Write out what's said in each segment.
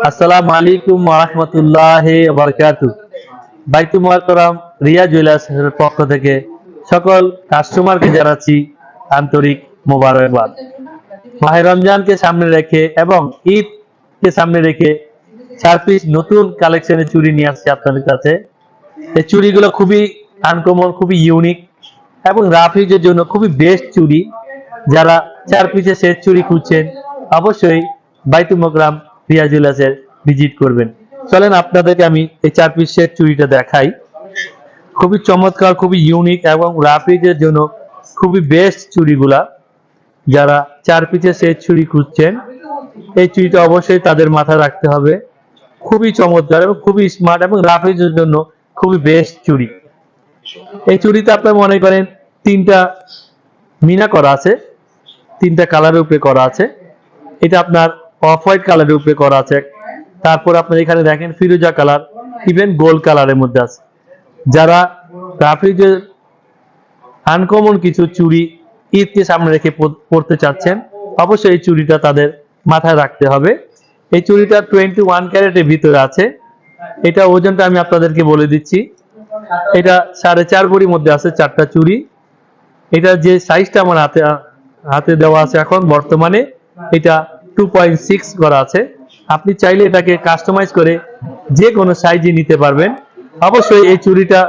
আসসালামু আলাইকুম ওয়া রাহমাতুল্লাহি ওয়া বারাকাতুহু। বাইতুল মুকাররম রিয়া জুয়েলার্সের পক্ষ থেকে সকল কাস্টমারকে জানাচ্ছি আন্তরিক মোবারকবাদ। মাহে রমজানকে সামনে রেখে এবং ঈদকে সামনে রেখে 4 পিস নতুন কালেকশনের চুড়ি নিয়ে আসছি আপনাদের কাছে। এই চুড়িগুলো খুবই আনকমন, খুবই ইউনিক এবং রাফিজের জন্য খুবই বেস্ট চুড়ি। যারা 4 পিসের সেট চুড়ি খুঁজছেন অবশ্যই বাইতুল মুকাররম রিয়া জুয়েলার্সের ভিজিট করবেন। চলেন আপনাদেরকে আমি এই 4 পিস সেট চুড়িটা দেখাই। খুবই চমৎকার, খুবই ইউনিক এবং রাফিজের জন্য খুবই বেস্ট চুড়িগুলা। যারা 4 পিসের সেট চুড়ি খুঁজছেন এই চুড়িটা অবশ্যই তাদের মাথায় রাখতে হবে। খুবই চমৎকার এবং খুবই স্মার্ট এবং রাফিজের জন্য খুবই বেস্ট চুড়ি। এই চুড়িতে আপনার মনে করেন 3টা মিনা করা আছে, 3টা কালারের উপরে করা আছে। এটা আপনার অফ হোয়াইট কালারের উপরে করা আছে। তারপর আপনার এখানে দেখেন ফিরোজা কালার, ইভেন গোল্ড কালারের মধ্যে আছে। যারা রাফিজের আনকমন কিছু চুড়ি ঈদকে সামনে রেখে পড়তে চাচ্ছেন অবশ্যই এই চুড়িটা তাদের মাথায় রাখতে হবে। এই চুড়িটা 21 ক্যারেটের ভিতরে আছে। এটা ওজনটা আমি আপনাদেরকে বলে দিচ্ছি। এটা 4.5 ভরির মধ্যে আছে 4টা চুড়ি। এটা যে সাইজটা আমার হাতে দেওয়া আছে এখন বর্তমানে এটা 2.6 করা আছে। আপনি চাইলে এটাকে কাস্টমাইজ করে যে কোনো সাইজে নিতে পারবেন। অবশ্যই এই চুড়িটা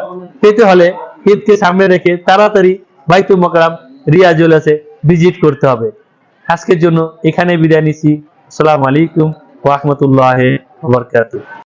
পেতে হলে ঈদকে সামনে রেখে তাড়াতাড়ি বাইতুল মুকাররম রিয়া জুয়েলার্সে ভিজিট করতে হবে। আজকের জন্য এখানে বিদায় নিচ্ছি। আসসালামু আলাইকুম ওয়া রাহমাতুল্লাহি ওয়া বারাকাতুহু।